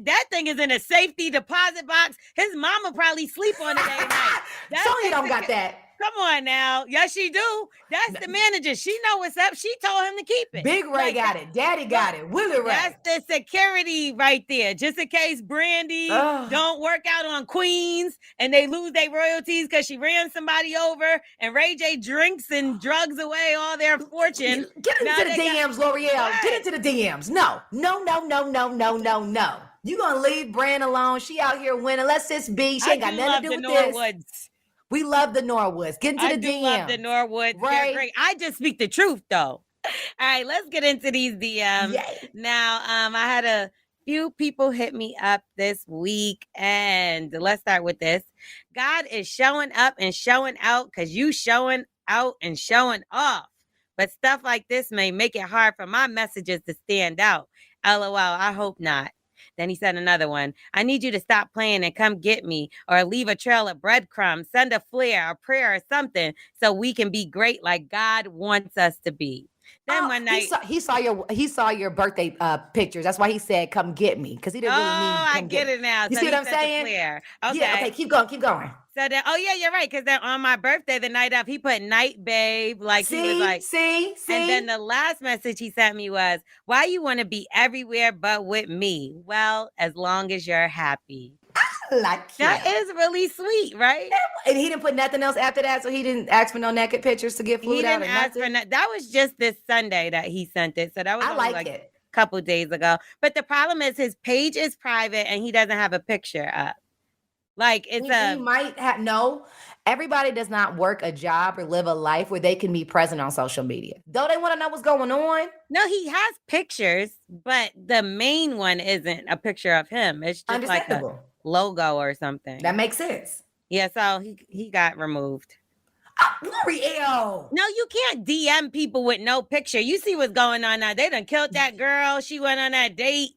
that thing is in a safety deposit box. His mama probably sleep on it every night. So you don't got that. Come on now. Yes, she do. That's the manager. She know what's up. She told him to keep it. Big Ray got it. Daddy got it. Willie Ray. That's the security right there. Just in case Brandy don't work out on Queens and they lose their royalties because she ran somebody over and Ray J drinks and drugs away all their fortune. Get into the DMs, L'Oreal. Get into the DMs. No. You gonna leave Brand alone. She out here winning. Let's just be. She ain't got nothing to do with this. We love the Norwoods. Get into the DMs. I love the Norwoods. Right. They're great. I just speak the truth, though. All right, let's get into these DMs. Yay. Now, I had a few people hit me up this week, and let's start with this. God is showing up and showing out because you showing out and showing off. But stuff like this may make it hard for my messages to stand out. LOL, I hope not. Then he said another one. I need you to stop playing and come get me or leave a trail of breadcrumbs, send a flare, a prayer or something so we can be great like God wants us to be. Then one night he saw your birthday pictures. That's why he said come get me because he didn't really mean I get it now. You so see what I'm saying? Okay. Yeah, okay, keep going. So then, you're right. Because then on my birthday, the night of, he put night babe. Like he was like, see. And then the last message he sent me was, why you want to be everywhere but with me? Well, as long as you're happy. That is really sweet, right? And he didn't put nothing else after that, so he didn't ask for no naked pictures to get flued out. He didn't ask for that was just this Sunday that he sent it. So that was like it. A couple days ago. But the problem is his page is private and he doesn't have a picture up. Like he might have everybody does not work a job or live a life where they can be present on social media. Though they want to know what's going on. No, he has pictures, but the main one isn't a picture of him. It's just like a logo or something. That makes sense. Yeah, so he got removed. L'Oreal. No, you can't DM people with no picture. You see what's going on now. They done killed that girl. She went on that date.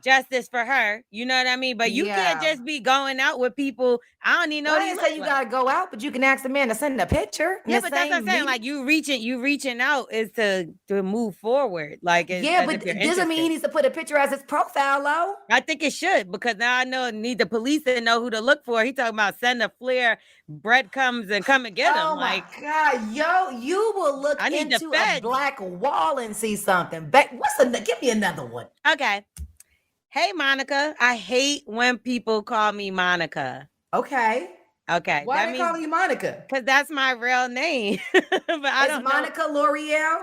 Justice for her, you know what I mean? But you can't just be going out with people. I don't even know. I didn't say you gotta go out, but you can ask the man to send a picture. Yeah, but that's what I'm saying. Like you reaching out is to move forward. Like but it doesn't mean he needs to put a picture as his profile, though. I think it should because now I need the police to know who to look for. He talking about send a flare, breadcrumbs, and come and get him. Oh my God, you will look into a black wall and see something. Give me another one. Okay. Hey, Monica. I hate when people call me Monica. Okay. Okay. Why are they calling you Monica? Because that's my real name. But I don't know. Monica L'Oreal?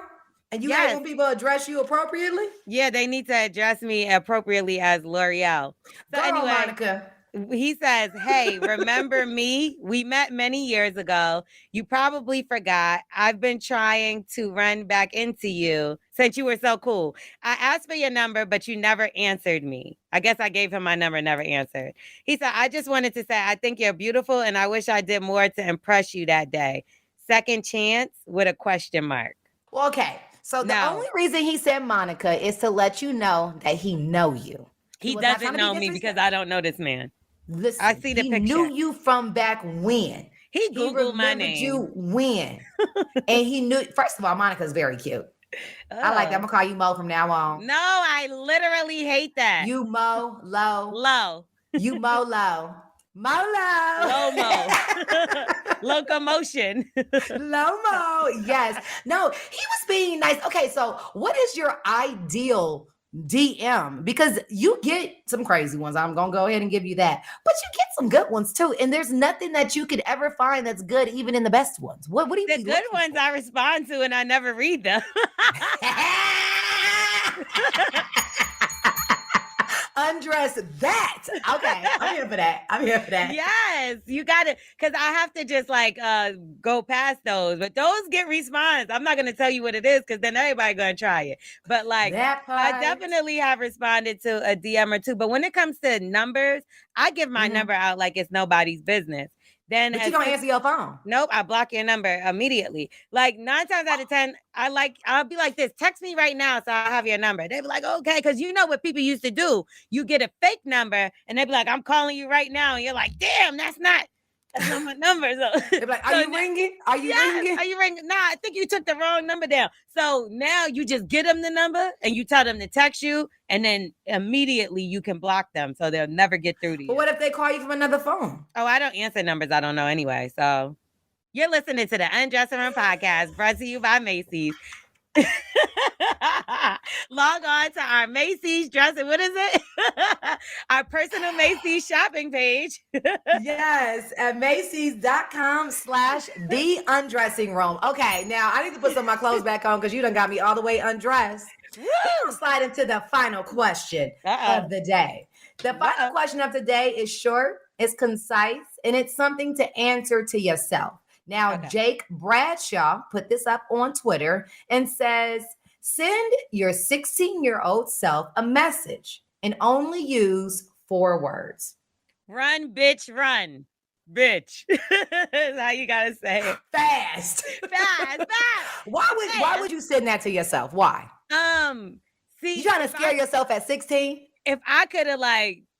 And you hate when people address you appropriately? Yeah, they need to address me appropriately as L'Oreal. So Go on, Monica. He says, hey, remember me? We met many years ago. You probably forgot. I've been trying to run back into you since you were so cool. I asked for your number, but you never answered me. I guess I gave him my number, never answered. He said, I just wanted to say, I think you're beautiful and I wish I did more to impress you that day. Second chance with a question mark. Well, okay. So the only reason he said Monica is to let you know that he know you. He doesn't know me because I don't know this man. Listen, I see the picture. He knew you from back when. He Googled my name. You when. And he knew, first of all, Monica's very cute. I like that. I'm going to call you Mo from now on. No, I literally hate that. You Mo, Low. Low. You Mo, Low. Mo, Low. Low Mo. Locomotion. Low Mo. Yes. No, he was being nice. Okay, so what is your ideal DM? Because you get some crazy ones. I'm gonna go ahead and give you that, but you get some good ones too. And there's nothing that you could ever find that's good, even in the best ones. What do you? The good ones I respond to, and I never read them. Undress that. Okay, I'm here for that. Yes, you got it. Because I have to just go past those, but those get response. I'm not gonna tell you what it is because then everybody gonna try it. But I definitely have responded to a DM or two. But when it comes to numbers, I give my number out like it's nobody's business. Then but you don't answer your phone. Nope, I block your number immediately. 9 times out of 10, I'll be like this, text me right now so I have your number. They be like, okay, because you know what people used to do. You get a fake number and they be like, I'm calling you right now. And you're like, damn, that's not my number. So they're like, are you ringing? Are you ringing? Are you ringing? Nah, I think you took the wrong number down. So now you just get them the number and you tell them to text you, and then immediately you can block them so they'll never get through to you. But what if they call you from another phone? Oh, I don't answer numbers I don't know anyway. So you're listening to the Undressing podcast brought to you by Macy's. Log on to our Macy's dressing. What is it? Our personal Macy's shopping page. Yes, at Macy's.com/the undressing room. Okay, now I need to put some of my clothes back on because you done got me all the way undressed. We'll slide into the final question of the day. The final question of the day is short, it's concise, and it's something to answer to yourself. Now, Jake Bradshaw put this up on Twitter and says, send your 16-year-old self a message and only use 4 words. Run, bitch, run. Bitch. That's how you gotta say it. Fast. Fast. Why would you send that to yourself? Why? See, you trying to scare yourself at 16? If I could have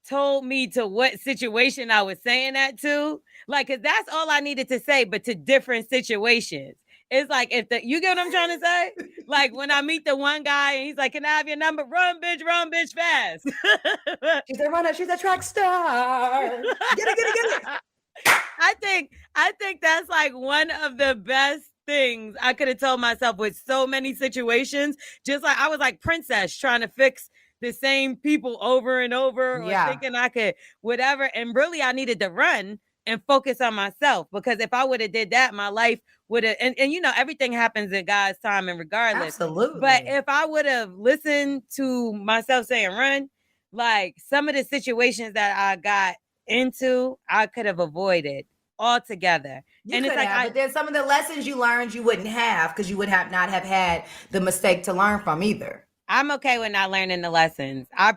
told me to what situation I was saying that to, cause that's all I needed to say, but to different situations. It's you get what I'm trying to say? When I meet the one guy and he's like, can I have your number? Run, bitch, fast. She's a runner. She's a track star. Get it. I think that's one of the best things I could have told myself with so many situations. Just I was like Princess trying to fix the same people over and over, or thinking I could whatever. And really I needed to run and focus on myself, because if I would have did that, my life would have, and everything happens in God's time and regardless. Absolutely. But if I would have listened to myself saying run, some of the situations that I got into, I could have avoided altogether. But then some of the lessons you learned you wouldn't have, because you would not have had the mistake to learn from either. I'm okay with not learning the lessons. I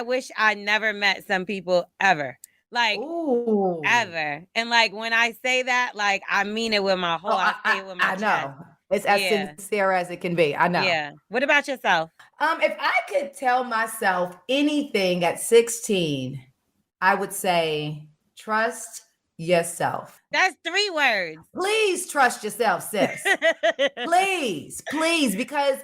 wish I never met some people ever. Ever. And when I say that, I mean it with my whole, I say it with my chest. I know. It's as sincere as it can be. I know. Yeah. What about yourself? If I could tell myself anything at 16, I would say trust yourself. That's 3 words. Please trust yourself, sis. Please, because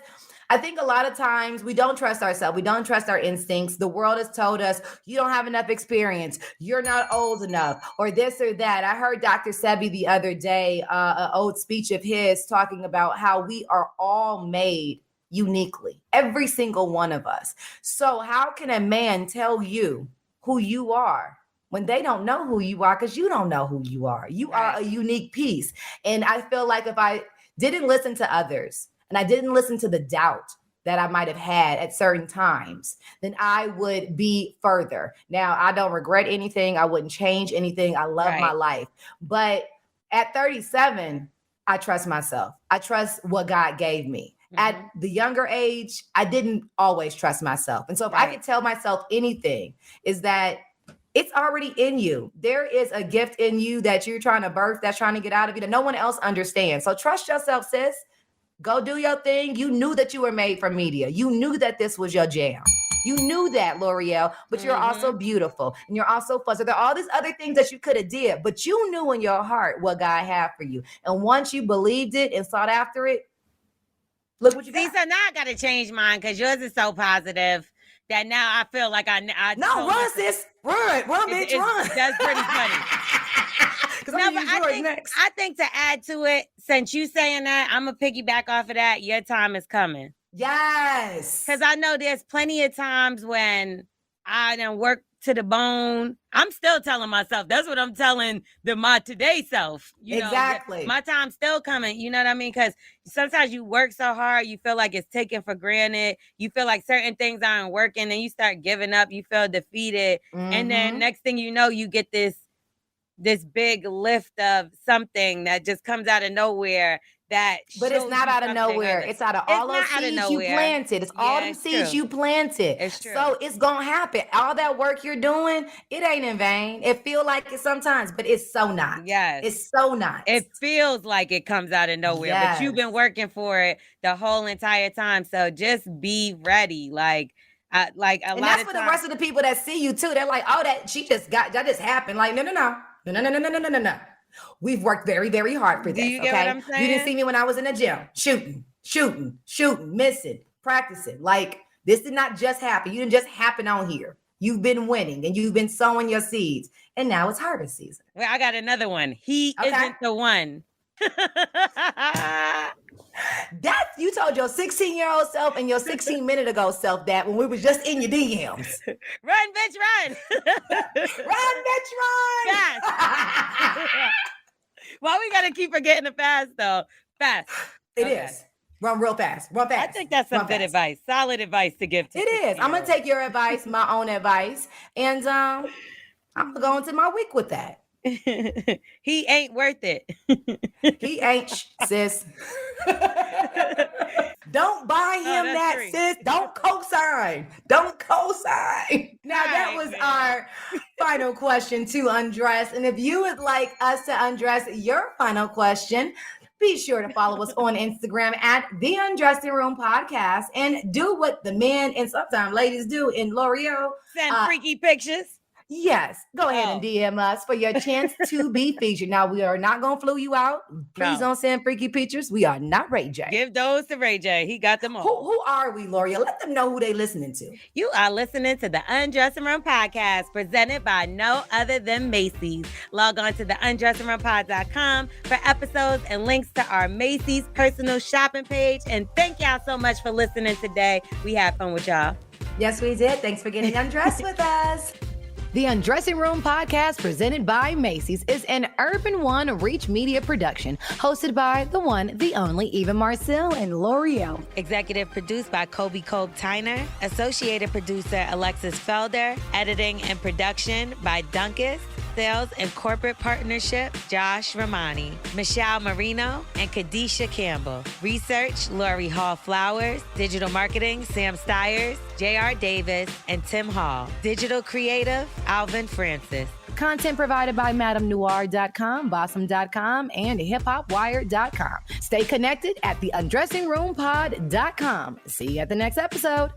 I think a lot of times we don't trust ourselves. We don't trust our instincts. The world has told us you don't have enough experience. You're not old enough, or this or that. I heard Dr. Sebi the other day, an old speech of his talking about how we are all made uniquely, every single one of us. So how can a man tell you who you are when they don't know who you are? Because you don't know who you are. You are a unique piece. And I feel like if I didn't listen to others and I didn't listen to the doubt that I might have had at certain times, then I would be further. Now, I don't regret anything. I wouldn't change anything. I love my life. But at 37, I trust myself. I trust what God gave me. At the younger age, I didn't always trust myself. And so if I could tell myself anything, is that it's already in you. There is a gift in you that you're trying to birth, that's trying to get out of you, that no one else understands. So trust yourself, sis. Go do your thing. You knew that you were made for media. You knew that this was your jam. You knew that, L'Oreal, but you're also beautiful and you're also fun. So there are all these other things that you could have did, but you knew in your heart what God had for you. And once you believed it and sought after it, look what you got. So now I got to change mine because yours is so positive that now I feel like I no, run, sis. Run, bitch, run. That's pretty funny. No, but I think to add to it, since you saying that, I'm going to piggyback off of that. Your time is coming. Yes. Because I know there's plenty of times when I done work to the bone. I'm still telling myself, that's what I'm telling my today self. Exactly. My time's still coming. You know what I mean? Because sometimes you work so hard, you feel like it's taken for granted. You feel like certain things aren't working and you start giving up. You feel defeated. And then next thing you know, you get this big lift of something that just comes out of nowhere. But it's not out of nowhere. It's out of all those seeds you planted. It's all them seeds you planted. It's true. So it's going to happen. All that work you're doing, it ain't in vain. It feel like it sometimes, but it's so not. Yes. It's so not. It feels like it comes out of nowhere, but you've been working for it the whole entire time. So just be ready. And that's for the rest of the people that see you too. They're like, oh, that just happened. Like, no. We've worked very, very hard for this. Do you get what I'm saying? You didn't see me when I was in the gym, shooting, missing, practicing. Like, this did not just happen. You didn't just happen on here. You've been winning and you've been sowing your seeds. And now it's harvest season. Well, I got another one. He isn't the one. You told your 16-year-old self and your 16-minute ago self that when we was just in your DMs. Run, bitch, run. Run, bitch, run. Fast. Why we got to keep forgetting the fast, though? Fast. It is. Run real fast. Run fast. I think that's some good advice. Solid advice to give to It is. I'm going to take your advice, my own advice, and I'm going to go into my week with that. He ain't worth it. He ain't, sis. Don't buy him that, true. Sis. Don't co-sign. Now, that was our final question to Undress. And if you would like us to undress your final question, be sure to follow us on Instagram at The Undressing Room Podcast and do what the men and sometimes ladies do in L'Oreal. Send freaky pictures. Yes, go ahead and DM us for your chance to be featured. Now, we are not going to flew you out. Please don't send freaky pictures. We are not Ray J. Give those to Ray J. He got them all. Who are we, L'Oreal? Let them know who they listening to. You are listening to the Undressing Room Podcast presented by no other than Macy's. Log on to the undressingroompod.com for episodes and links to our Macy's personal shopping page. And thank y'all so much for listening today. We had fun with y'all. Yes, we did. Thanks for getting undressed with us. The Undressing Room Podcast presented by Macy's is an Urban One Reach Media production hosted by the one, the only Eva Marcille and L'Oreal. Executive produced by Kobe Tyner. Associated producer Alexis Felder. Editing and production by Dunkus. Sales and Corporate Partnership, Josh Ramani, Michelle Marino, and Kadisha Campbell. Research, Lori Hall Flowers. Digital Marketing, Sam Stiers, J.R. Davis, and Tim Hall. Digital Creative, Alvin Francis. Content provided by MadameNoir.com, Bossum.com, and HipHopWire.com. Stay connected at the UndressingRoomPod.com. See you at the next episode.